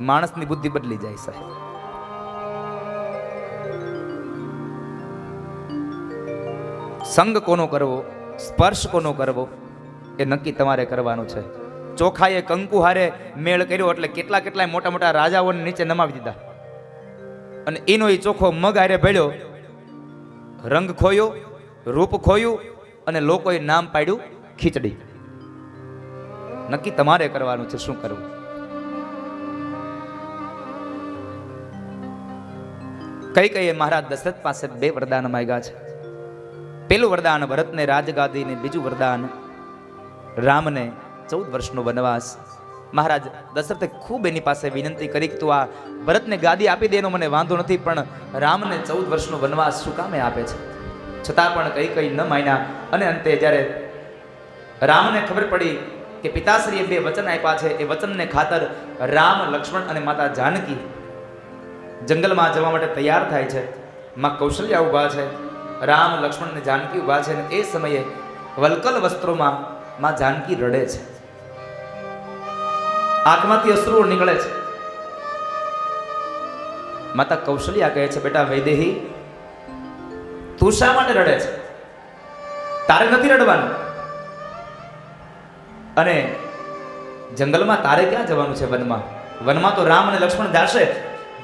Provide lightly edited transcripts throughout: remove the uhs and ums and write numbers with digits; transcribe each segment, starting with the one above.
માણસની બુદ્ધિ બદલી જાય સાહેબ. સંગ કોનો કરવો, સ્પર્શ કોનો કરવો, એ નક્કી તમારે કરવાનું છે. ચોખાએ કંકુ હારે મેળ કર્યો એટલે કેટલા મોટા મોટા રાજાઓને નીચે નમાવી દીધા, અને એનો એ ચોખ્ખો મગ હારે ભેળ્યો, રંગ ખોયો, રૂપ ખોયું, અને લોકોએ નામ પાડ્યું ખીચડી. નક્કી તમારે કરવાનું છે શું કરવું. કઈ મહારાજ દશરથ પાસે 2 વરદાન માંગ્યા છે. પેલું વરદાન ભરતને રાજગાદી ને બીજું વરદાન રામને 14 વર્ષનો વનવાસ. મહારાજ દશરથે ખૂબ એની પાસે વિનંતી કરી કે તું આ ભરતને ગાદી આપી દે, એનો મને વાંધો નથી, પણ રામને 14 વર્ષનો વનવાસ શું કામે આપે છે? છતાં પણ કઈ ન માન્યા. અને અંતે જ્યારે રામને ખબર પડી કે પિતાશ્રીએ 2 વચન આપ્યા છે, એ વચનને ખાતર રામ, લક્ષ્મણ અને માતા જાનકી જંગલમાં જવા માટે તૈયાર થાય છે. માં કૌશલ્યા ઊભા છે, રામ, લક્ષ્મણ અને જાનકી ઊભા છે, અને એ સમયે વલકલ વસ્ત્રોમાં માં જાનકી રડે છે, આંખમાંથી અશ્રુઓ નીકળે છે. માતા કૌશલ્યા કહે છે, બેટા વૈદેહી, તું શા માટે રડે છે? તારે નથી રડવાનું. અને જંગલમાં તારે ક્યાં જવાનું છે? વનમાં તો રામ અને લક્ષ્મણ જાશે.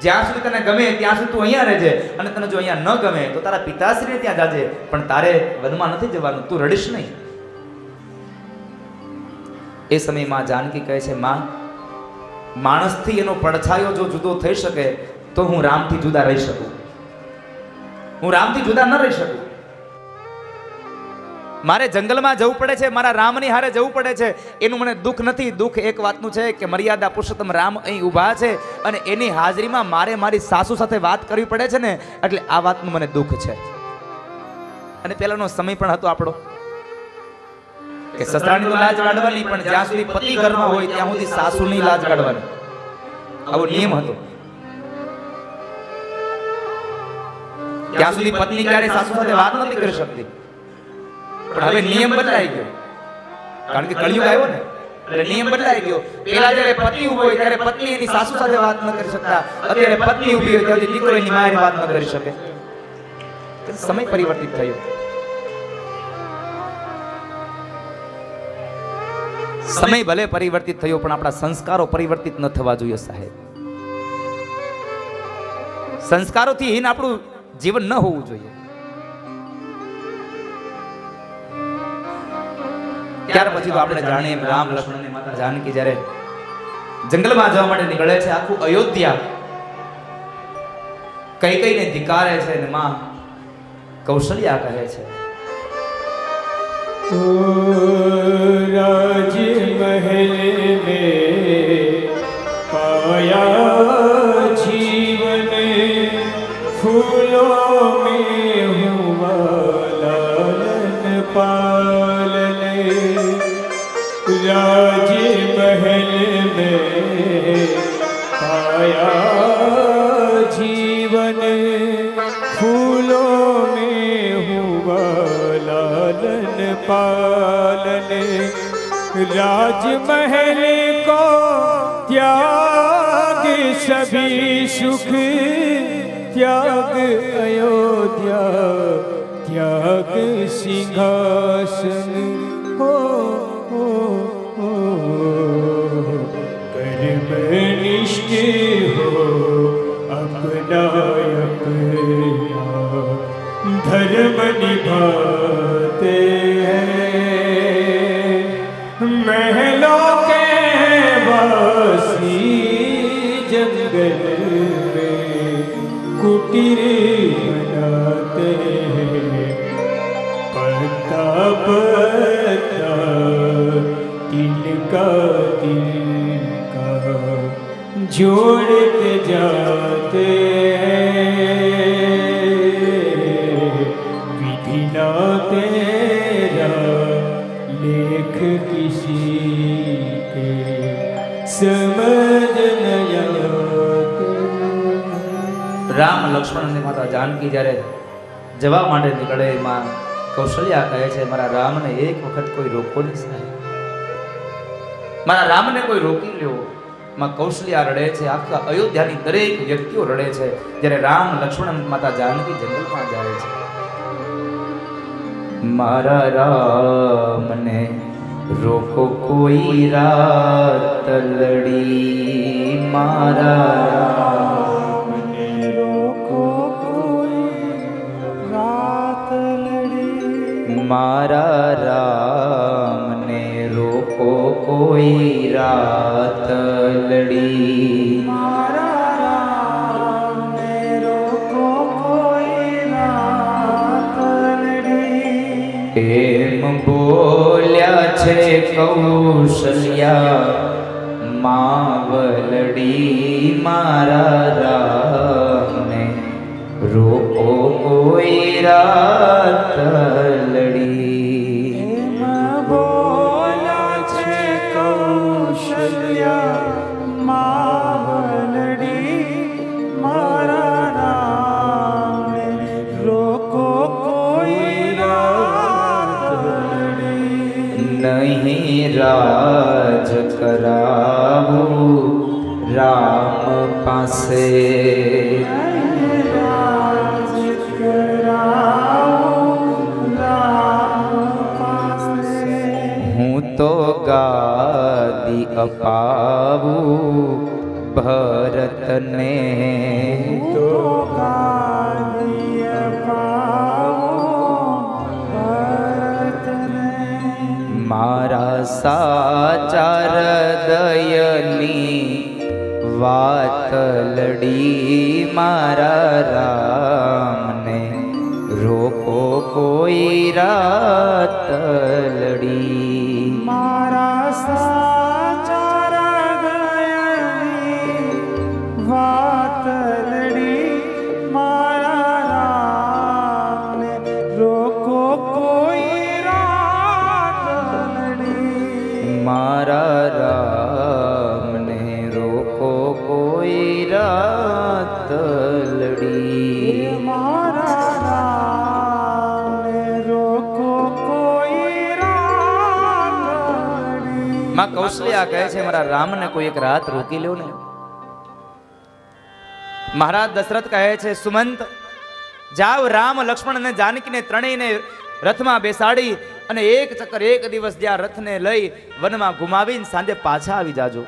જ્યાં સુધી તને ગમે ત્યાં સુધી તું અહીંયા રહેજે, અને તને જો અહીંયા ન ગમે તો તારા પિતાશ્રીને ત્યાં જાજે, પણ તારે વનમાં નથી જવાનું. તું રડીશ નહીં. એ સમયમાં જાનકી કહે છે, માં, માણસથી એનો પડછાયો જો જુદો થઈ શકે તો હું રામથી જુદા રહી શકું. હું રામથી જુદા ન રહી શકું. મારે જંગલમાં જવું પડે છે, મારા રામની હારે જવું પડે છે, એનું મને દુઃખ નથી. દુઃખ એક વાતનું છે કે મર્યાદા પુરુષોત્તમ રામ અહીં ઊભા છે, અને એની હાજરીમાં મારે મારી સાસુ સાથે વાત કરવી પડે છે ને, એટલે આ વાતનું મને દુઃખ છે. અને પેલાનો સમય પણ હતો આપણો કે સસરાની તો લાજ કાઢવાની, પણ જ્યાં સુધી પતિ ઘરમાં હોય ત્યાં સુધી સાસુની લાજ કાઢવાની, આવો નિયમ હતો. ત્યાં સુધી પત્ની ક્યારે સાસુ સાથે વાત નથી કરી શકતી. પણ હવે નિયમ બદલાઈ ગયો, કારણ કે કળિયુગ આવ્યો ને, એટલે નિયમ બદલાઈ ગયો. પેલા જ્યારે પતિ ઊભો હોય ત્યારે પત્ની એની સાસુ સાથે વાત ન કરી શકતા, અત્યારે પત્ની ઊભી હોય ત્યારે દીકરો એની માએ વાત ન કરી શકે. સમય પરિવર્તિત થયો. સમય ભલે પરિવર્તિત થયો, પણ આપણા સંસ્કારો પરિવર્તિત ન થવા જોઈએ સાહેબ. સંસ્કારોથી હીન આપણું જીવન ન હોવું જોઈએ. ત્યાર પછી તો આપણે જાણીએ રામ, લક્ષ્મણ અને માતા જાનકી જ્યારે જંગલમાં જવા માટે નીકળે છે, આખું અયોધ્યા કઈકઈને ધિકારે છે, અને માં કૌશલ્યા કહે છે, राज महल में पाया जीवन फूलों में हुआ लालन पालन राज महल में पाया जीवन फूलों में हुआ लालन पालन राजमहल को त्याग सभी सुख त्याग अयोध्या त्याग सिंहासन हो कर्मनिष्ठ हो अपना धर्म निभाते हैं महलों के वासी जंगल में कुटीर बनाते हैं पत्ता पत्ता तिनका तिनका जोड़ते जाते हैं तेरा लेख किसी के समझ न રામ, લક્ષ્મણ અને માતા જાનકી જ્યારે જવા માટે નીકળે, માં કૌશલ્યા કહે છે, મારા રામને એક વખત કોઈ રોકો નહીં સાહેબ, મારા રામને કોઈ રોકી લ્યો. માં કૌશલ્યા રડે છે, આખા અયોધ્યાની દરેક વ્યક્તિઓ રડે છે જ્યારે રામ લક્ષ્મણ માતા જાનકી જંગલમાં જાય છે. મારા રામને રોકો કોઈ રાત લડી, મારા રામને રોકો કોઈ રાત લડી, મારા રામને રોકો કોઈ રાત લડી, મારા રામને રોકો કોઈ રાત લડી. એમ બોલ્યા છે કૌશલ્યા માવલડી, મારા રામને રોકો કોઈ રાત લડી. એમ બોલ્યા છે કૌશલ્યા માવલડી, મારા રામને રોકો કોઈ રાત લડી. નહીં રાજ કરાવું રામ પાસે, રાજ કરાવું રામ પાસે. હું તો ગાદી અપાવું ભરતને, તો ગાદી અપાવું ભરતને. મારા સાચા હૃદયની વાત લડી, મારા રામને રોકો કોઈ રાત લડી. મારા સાચા હૃદયની વાત લડી, મારા રામને રોકો કોઈ રાત લડી. મારા રામને રોકો કોઈ રાત લડી. મારા રામને રોકો કોઈ રાત લડી. માં કૌશલ્યા કહે છે મારા રામને કોઈ એક રાત રોકી લ્યો ને. મહારાજ દશરથ કહે છે સુમંત જાવ, રામ લક્ષ્મણ અને જાનકીને ત્રણેયને રથમાં બેસાડી અને એક ચક્કર એક દિવસ જ્યાં રથને લઈ વનમાં ઘુમાવીને સાંજે પાછા આવી જાજો.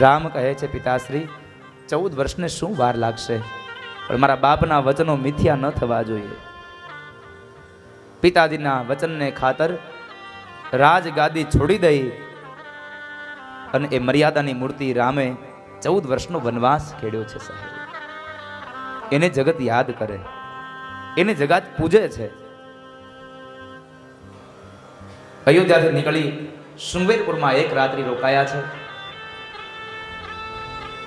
રામ કહે છે પિતાશ્રી 14 વર્ષને શું વાર લાગશે, પણ મારા બાપના વચનો મિથ્યા ન થવા જોઈએ. પિતાજીના વચનને ખાતર રાજગાદી છોડી દઈ અને એ મર્યાદાની મૂર્તિ રામે 14 વર્ષનો વનવાસ ખેડ્યો છે સાહેબ. એને જગત યાદ કરે, એને જગત પૂજે છે. અયોધ્યાથી નીકળી શૃંગવેરપુરમાં એક રાત્રિ રોકાયા છે.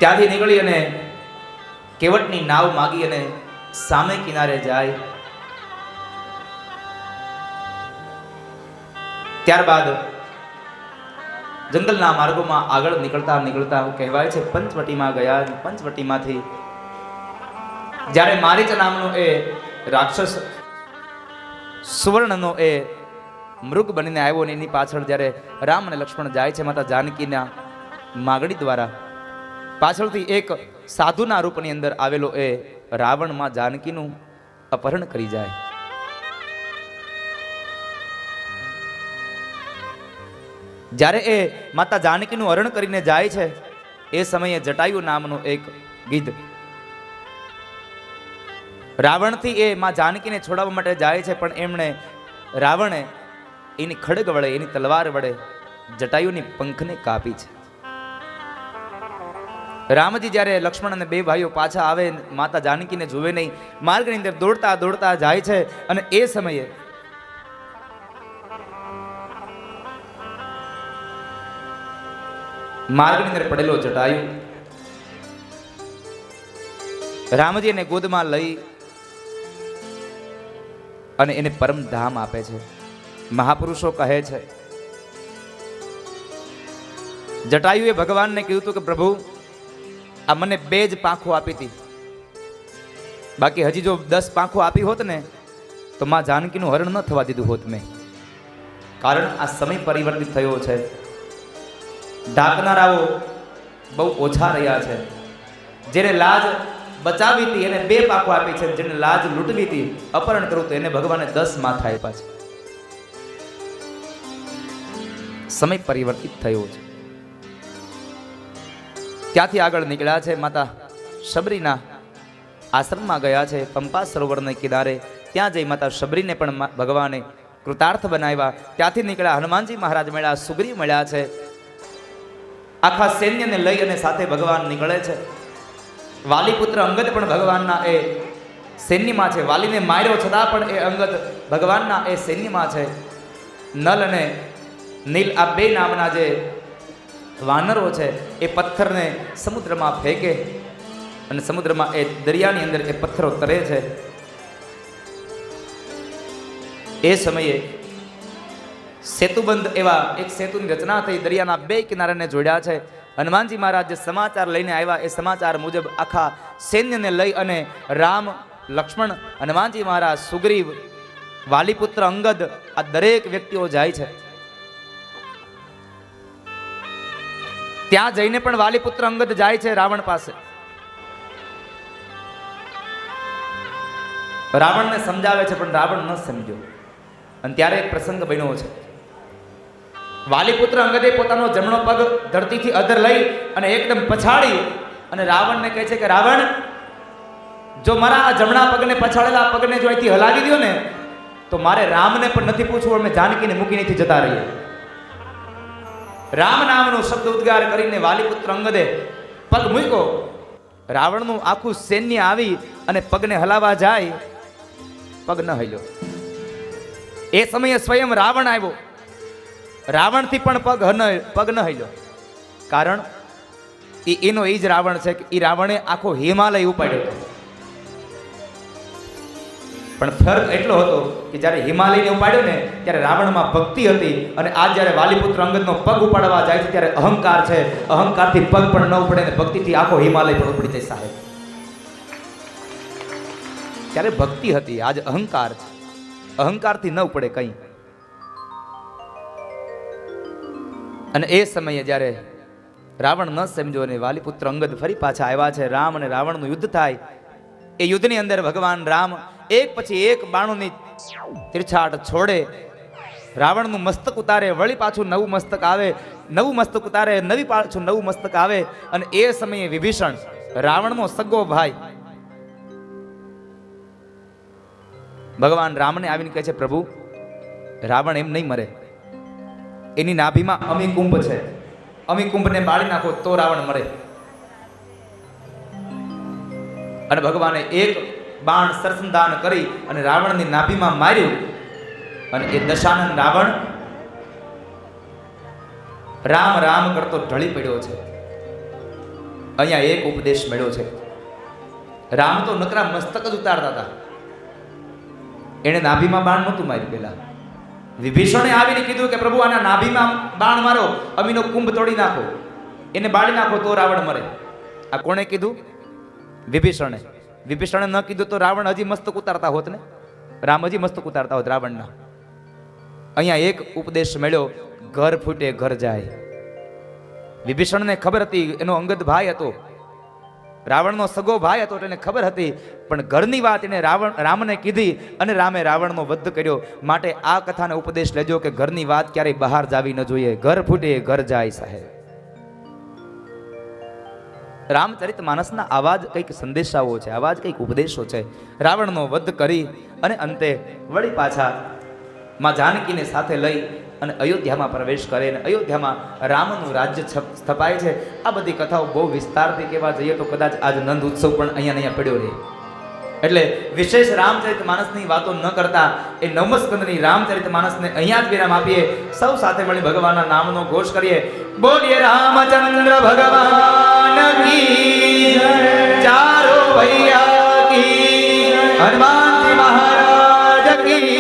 ત્યાંથી નીકળી અને કેવટની નાવ માગી અને સામે કિનારે જાય. ત્યારબાદ જંગલના માર્ગોમાં આગળ નીકળતા નીકળતા કહેવાય છે પંચવટીમાં ગયા. પંચવટીમાંથી જ્યારે મારીચ નામનો એ રાક્ષસ સુવર્ણનો એ મૃગ બનીને આવ્યો ને એની પાછળ જ્યારે રામ અને લક્ષ્મણ જાય છે માતા જાનકીના માગણી દ્વારા, પાછળથી એક સાધુના રૂપની અંદર આવેલો એ રાવણ માં જાનકીનું અપહરણ કરી જાય. જ્યારે એ માતા જાનકીનું હરણ કરીને જાય છે એ સમયે જટાયુ નામનો એક ગીધ રાવણથી એ માં જાનકીને છોડાવવા માટે જાય છે, પણ એમણે રાવણે એની ખડગ વડે એની તલવાર વડે જટાયુની પંખને કાપી છે. રામજી જ્યારે લક્ષ્મણ અને બે ભાઈઓ પાછા આવે, માતા જાનકીને જોવે નહીં, માર્ગની અંદર દોડતા દોડતા જાય છે અને એ સમયે માર્ગની અંદર પડેલો જટાયુ રામજી એને ગોદમાં લઈ અને એને પરમ ધામ આપે છે. મહાપુરુષો કહે છે જટાયુએ ભગવાનને કીધું હતું કે પ્રભુ આ મને 2 જ પાંખો આપી હતી, બાકી હજી જો 10 પાંખો આપી હોત ને તો માં જાનકીનું હરણ ન થવા દીધું હોત મેં. કારણ આ સમય પરિવર્તિત થયો છે. ઢાંકનારાઓ બહુ ઓછા રહ્યા છે. જેને લાજ બચાવી હતી એને 2 પાખો આપી છે, જેને લાજ લૂંટવી હતી, અપહરણ કરવું તો એને ભગવાને 10 માથા આપ્યા છે. સમય પરિવર્તિત થયો છે. ત્યાંથી આગળ નીકળ્યા છે, માતા શબરીના આશ્રમમાં ગયા છે, પંપા સરોવરના કિનારે. ત્યાં જઈ માતા શબરીને પણ ભગવાને કૃતાર્થ બનાવ્યા. ત્યાંથી નીકળ્યા હનુમાનજી મહારાજ મળ્યા, સુગ્રીવ મળ્યા છે. આખા સૈન્યને લઈ અને સાથે ભગવાન નીકળે છે. વાલી પુત્ર અંગદ પણ ભગવાનના એ સૈન્યમાં છે. વાલીને માર્યો છતાં પણ એ અંગદ ભગવાનના એ સૈન્યમાં છે. નલ અને નીલ આ 2 નામના જે વાનરો છે એ પથ્થરને સમુદ્રમાં ફેંકે અને સમુદ્રમાં એ દરિયાની અંદર એ પથ્થરો તરે છે. એ સમયે સેતુબંધ એવા એક સેતુની રચના થઈ, દરિયાના 2 કિનારાને જોડ્યા છે. હનુમાનજી મહારાજ જે સમાચાર લઈને આવ્યા એ સમાચાર મુજબ આખા સૈન્યને લઈ અને રામ, લક્ષ્મણ, હનુમાનજી મહારાજ, સુગ્રીવ, વાલીપુત્ર અંગદ આ દરેક વ્યક્તિઓ જાય છે. ત્યાં જઈને પણ વાલીપુત્ર અંગદ જાય છે રાવણ પાસે. રાવણને સમજાવે છે પણ રાવણ ન સમજ્યો. અને ત્યારે એક પ્રસંગ બન્યો છે. વાલીપુત્ર અંગદે પોતાનો જમણો પગ ધરતીથી અધર લઈ અને એકદમ પછાડી અને રાવણને કહે છે કે રાવણ, જો મારા આ જમણા પગને પછાડેલા પગને જો અહીંથી હલાવી દો ને તો મારે રામને પણ નથી પૂછવું, અમે જાનકીને મૂકીને અહીંથી જતા રહીએ. રામ નામનો શબ્દ ઉદ્ગાર કરીને વાલીપુત્ર અંગદે પગ મૂક્યો. રાવણનું આખું સૈન્ય આવી અને પગને હલાવવા જાય, પગ ન હલ્યો. એ સમયે સ્વયં રાવણ આવ્યો. રાવણથી પણ પગ ન હલ્યો. કારણ એનો એ જ રાવણ છે કે એ રાવણે આખો હિમાલય ઉપાડ્યો હતો. પણ ફરક એટલો હતો કે જ્યારે હિમાલયને ઉપાડ્યો ને ત્યારે રાવણમાં ભક્તિ હતી, અને આજ જ્યારે વાલીપુત્ર અંગદનો પગ ઉપાડવા જાય છે ત્યારે અહંકાર છે. અહંકારથી પગ પણ ન ઉપડે ને ભક્તિથી આખો હિમાલય પણ ઉપડી જાય સાહેબ. ત્યારે ભક્તિ હતી, આજ અહંકાર છે. અહંકારથી ન ઉપડે કંઈ. અને એ સમયે જ્યારે રાવણ ન સમજ્યો અને વાલીપુત્ર અંગદ ફરી પાછા આવ્યા છે, રામ અને રાવણનું યુદ્ધ થાય. એ યુદ્ધની અંદર ભગવાન રામ એક પછી એક બાણોની તીરછાટ છોડે, રાવણનું મસ્તક ઉતારે, વળી પાછું નવું મસ્તક આવે, નવું મસ્તક ઉતારે, નવી પાછું નવું મસ્તક આવે. અને એ સમયે વિભીષણ, રાવણનો સગો ભાઈ, ભગવાન રામને આવીને કહે છે, પ્રભુ રાવણ એમ નહીં મરે, એની નાભીમાં અમિકુંભ છે, અમિકુંભને બાળી નાખો તો રાવણ મરે. અને ભગવાને એક બાણ સરસંધાન કરી અને રાવણની નાભીમાં માર્યું. અને એ દશાનન રાવણ રામ રામ કરતો ઢળી પડ્યો છે. અહીંયા એક ઉપદેશ મળ્યો છે. રામ તો નકરા મસ્તક જ ઉતારતા હતા, એને નાભીમાં બાણ નહોતું માર્યું. પેલા વિભીષણે આવીને કીધું કે પ્રભુ આના નાભીમાં બાણ મારો, અમીનો કુંભ તોડી નાખો, એને બાળી નાખો તો રાવણ મરે. આ કોણે કીધું? વિભીષણે. વિભીષણે ન કીધું તો રાવણ હજી મસ્તક ઉતારતા હોત ને, રામ હજી મસ્તક ઉતારતા હોત રાવણના. અહીંયા એક ઉપદેશ મળ્યો, ઘર ફૂટે ઘર જાય. વિભીષણને ખબર હતી, એનો અંગદ ભાઈ હતો, રાવણનો સગો ભાઈ હતો, એને ખબર હતી. પણ ઘરની વાત એને રામને કીધી અને રામે રાવણનો વધ કર્યો. માટે આ કથાને ઉપદેશ લેજો કે ઘરની વાત ક્યારેય બહાર જાવી ન જોઈએ. ઘર ફૂટે ઘર જાય સાહેબ. રામચરિત માનસના આવા જ કંઈક સંદેશાઓ છે, આવા જ કંઈક ઉપદેશો છે. રાવણનો વધ કરી અને અંતે વળી પાછા માં જાનકીને સાથે લઈ અને અયોધ્યામાં પ્રવેશ કરે અને અયોધ્યામાં રામનું રાજ્ય સ્થપાય છે. આ બધી કથાઓ બહુ વિસ્તારથી કહેવા જઈએ તો કદાચ આજ નંદ ઉત્સવ પણ અહીંયા પડ્યો રહે. એટલે વિશેષ રામચરિત માનસની વાતો ન કરતા એ 9મ સ્કંદની રામચરિત માનસને અહીંયા જ વિરામ આપીએ. સૌ સાથે મળી ભગવાનના નામનો ઘોષ કરીએ. બોલીએ રામચંદ્ર ભગવાન કી જય, ચારો ભૈયા કી, હનુમાનજી મહારાજ કી.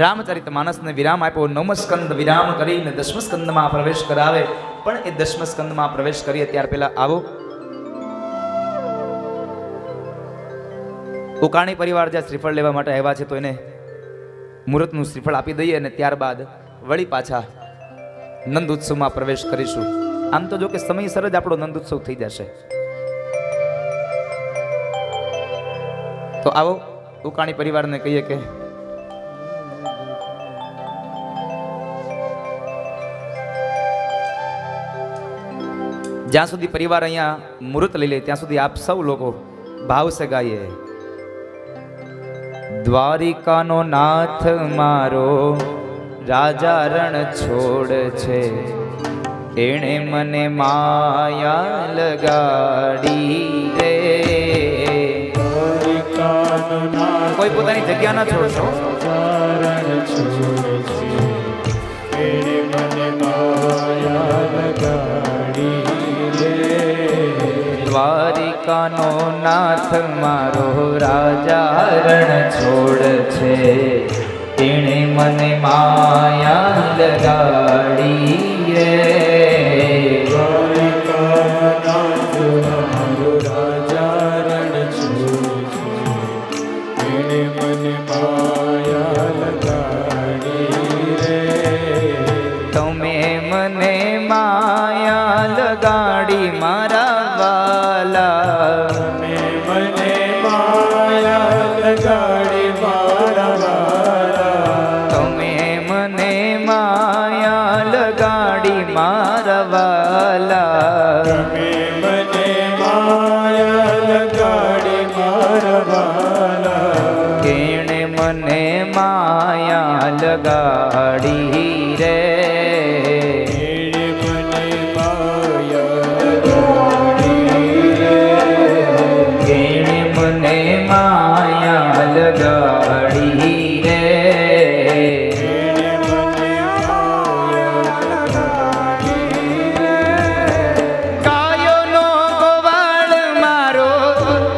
રામચરિત માનસને વિરામ આપ્યો. 9મ સ્કંદ વિરામ કરીને 10મ સ્કંદમાં પ્રવેશ કરાવે. પણ એ 10મ સ્કંદમાં પ્રવેશ કરીએ ત્યાર પહેલા આવો ઉકાણી પરિવાર જ્યાં શ્રીફળ લેવા માટે આવ્યા છે તો એને મુહૂર્તનું શ્રીફળ આપી દઈએ અને ત્યારબાદ વળી પાછા નંદ ઉત્સવમાં પ્રવેશ કરીશું. આમ તો જો કે સમયસર જ આપણો નંદ ઉત્સવ થઈ જશે. તો આવો ઉકાણી પરિવારને કહીએ કે જ્યાં સુધી પરિવાર અહીંયા મુહૂર્ત લઈ લે ત્યાં સુધી આપ સૌ લોકો ભાવ સે ગાઈએ. દ્વારિકાનો નાથ મારો રાજા રણ છોડ છે, એણે મને માયા લગાડી રે. કોઈ પોતાની જગ્યા ના છોડશો. દ્વારિકાનો નાથ મારો રાજા રણ છોડ છે, તેણે મને માયા લગાડી રે. દ્વારિકાનાથ મારો રાજા રણ છોડ છે, એણે મને માયા લગાડી રે. તમે મને માયા લગાડી મારા વાલા, તમે મને માયા લગાડી મારા વાલા. તમે મને માયા લગાડી મારા વાલા. તમે મને માયા લગાડી મારા વાલા. કેણે મને માયા લગાડી રે. એણે મને માયા લગાડી રે. કેણે મને માયા લગાડી રે. એણે મને માયા લગાડી રે. કાયોનો ગોવાળ મારો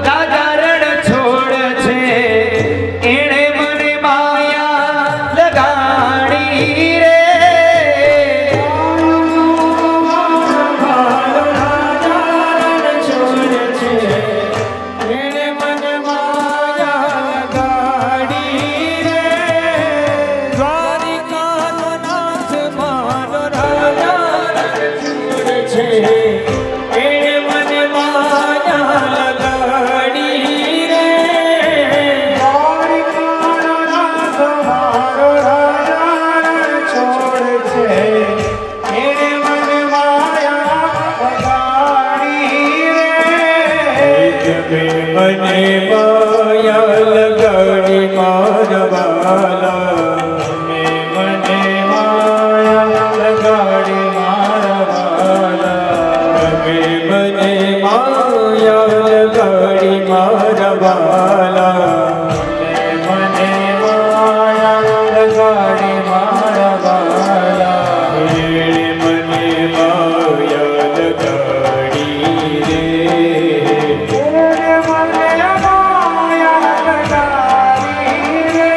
રાજા રણ છોડ છે, એણે મને માયા લગાડી રે. મારો રાજા રણ છોડ છે, એણે મને માયા લગાડી રે. દ્વારિકાનો નાથ મારો રાજા રણ છોડ છે, એણે મને માયા લગાડી રે. દ્વારિકાનો નાથ મારો રાજા રણ છોડ છે, એણે મને માયા લગાડી રે. તમે મને માયા લગાડી મારા વાલા. તમે મને માયા લગાડી મારા વાલા. તમે મને માયા લગાડી મારા વાલા. તમે મને માયા લગાડી મારા વાલા. એણે મને માયા લગાડી રે. એણે મને માયા લગાડી રે.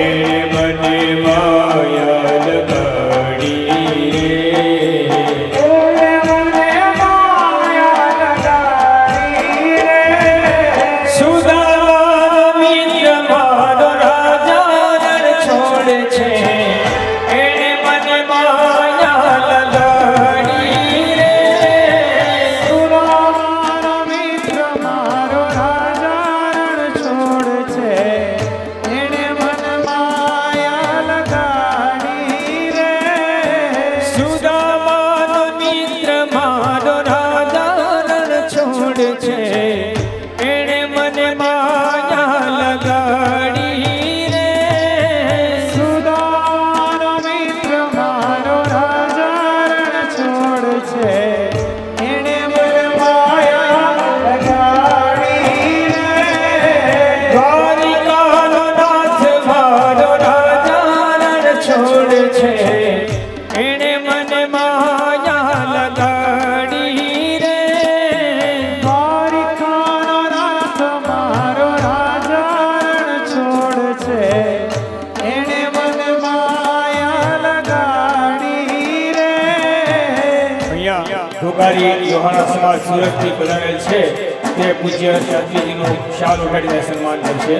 એણે મને માયા લગાડી રે. એણે મને માયા લગાડી રે. સુદામા મિત્ર મારો રાજા રણ છોડ છે, એણે મને માયા લગાડી રે. સુદામા મિત્ર મારો રાજા રણ છોડ છે, એણે મને માયા લગાડી રે. સુદામાનો મિત્ર મારો રાજા રણ છોડ છે, એણે મને માયા લગાડી રે. સુદામાનો મિત્ર મારો રાજા રણ છોડ છે, એણે મને માયા લગાડી રે. દ્વારિકાનો નાથ મારો રાજા રણ છોડ છે, એણે મને માયા લગાડી રે. દ્વારિકાનો નાથ મારો રાજા રણ છોડ છે, એણે મને માયા લગાડી રે. અહીંયા ઢોકારી જોહાણા સમાજ સુરતથી પધારેલ છે, તે પૂજ્ય શાસ્ત્રીજીનું શાલ ઉઠાડીને સન્માન કરશે.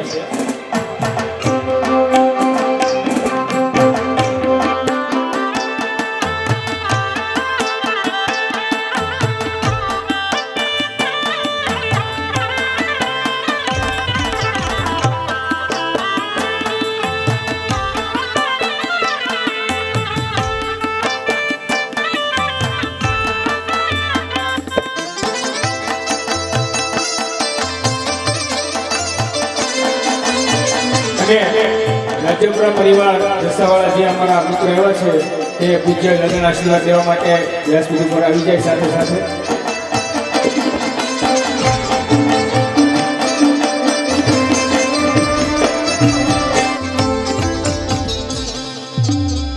રાજ્યપુરા પરિવાર રસાવાળા જે અમારા મિત્રો એવા છે તે પૂજ્ય લગ્ન આશીર્વાદ લેવા માટે વ્યાસપીઠ ઉપર આવી જાય સાથે સાથે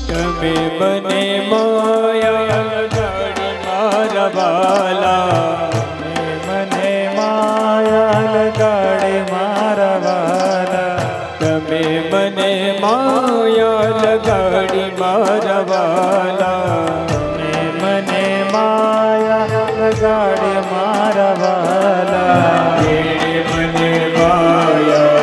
તમે મને માયા લગાડી મારા વાલા, મને માયા લગાડી મારા વાલા, તમે મને માયા લગાડી મારા વાલા, મને માયા લગાડી મારા વાલા, મને માયા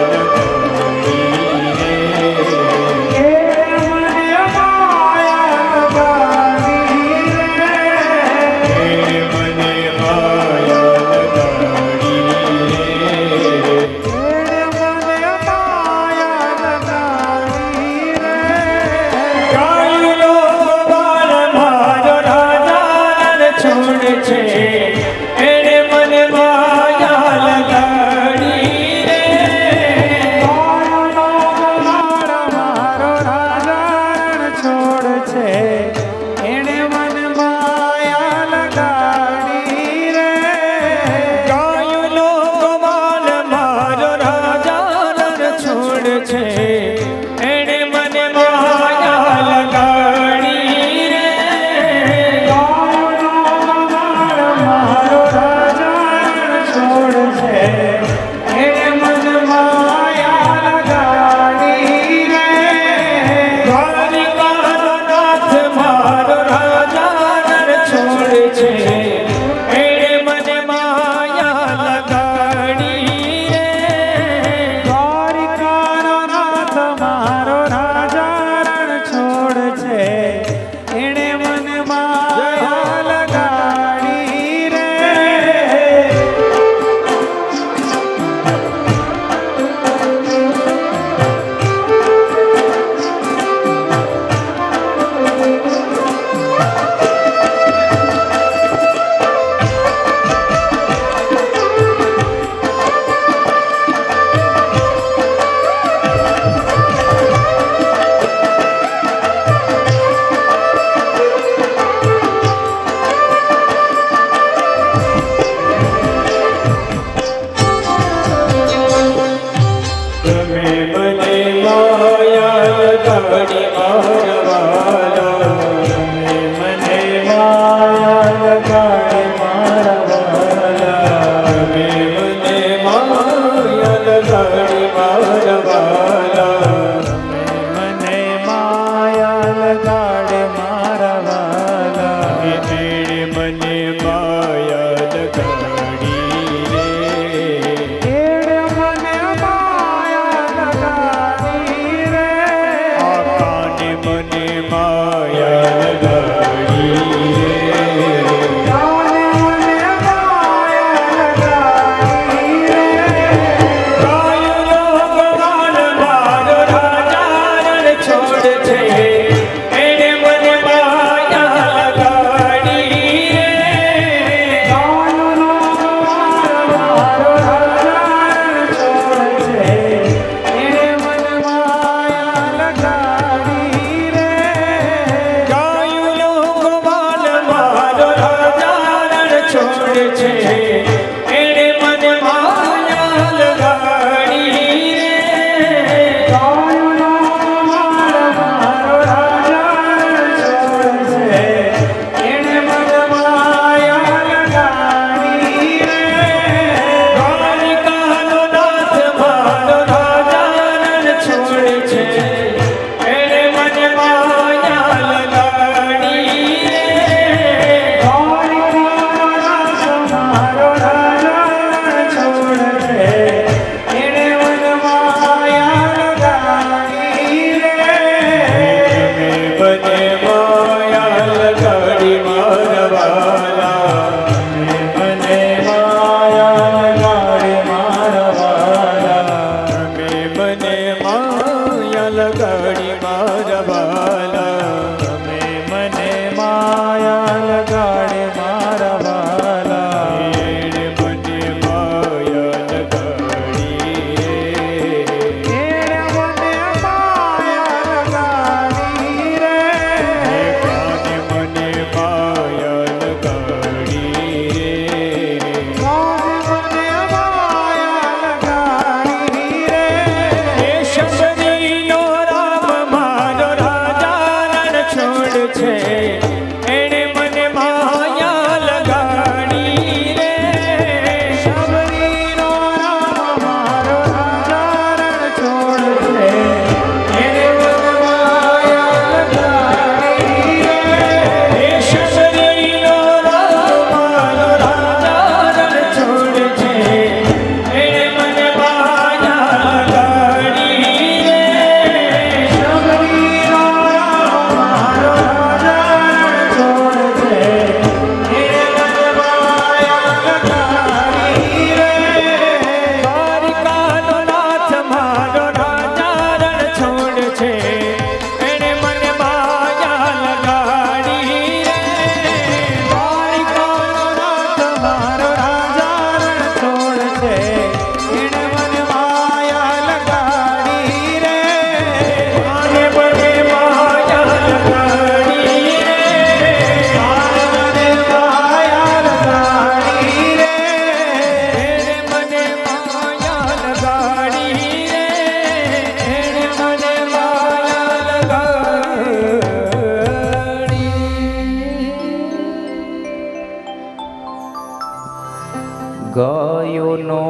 ગાયોનો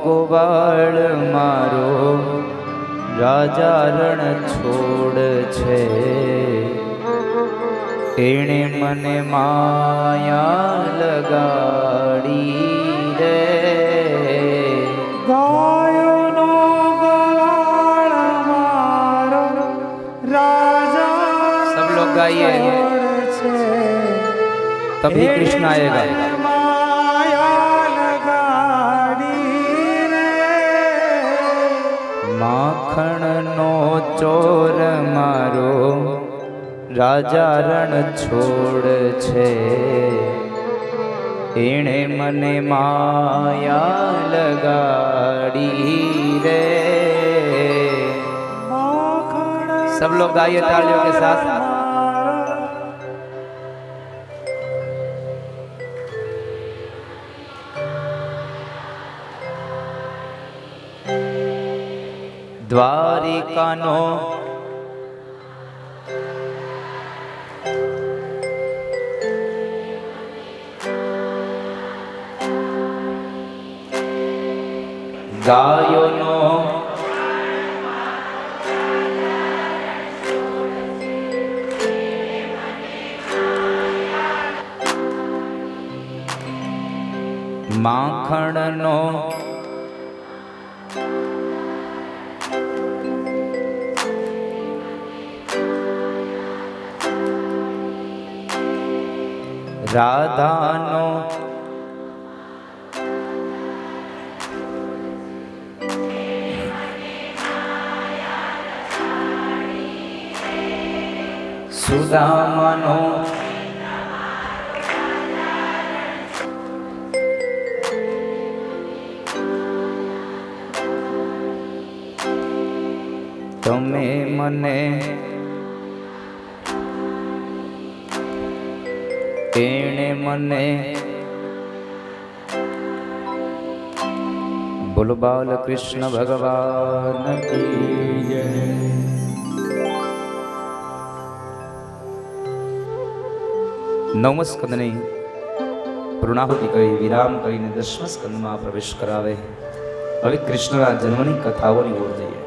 ગોવાળ મારો રાજા રણ છોડ છે, એણે મને માયા લગાડી રે. ગાયોનો ગવાળ મારો રાજા सब लोग गाइए. तभी कृष्ण आएगा. માખણનો ચોર મારો રાજા રણ છોડ છે, એણે મને માયા લગાડી રે. सब लोग गाइए तालियों के साथ. દ્વારિકાનો ગાયોનો માખણનો રાધાનો સુદામાનો તમે મને એણે મને. બોલો બાલકૃષ્ણ ભગવાન કી જય. નવમ સ્કંદની પૂર્ણાહુતિ કરી વિરામ કરીને દસમા સ્કંદમાં પ્રવેશ કરાવે. હવે કૃષ્ણના જન્મની કથાઓની ઓર જઈએ.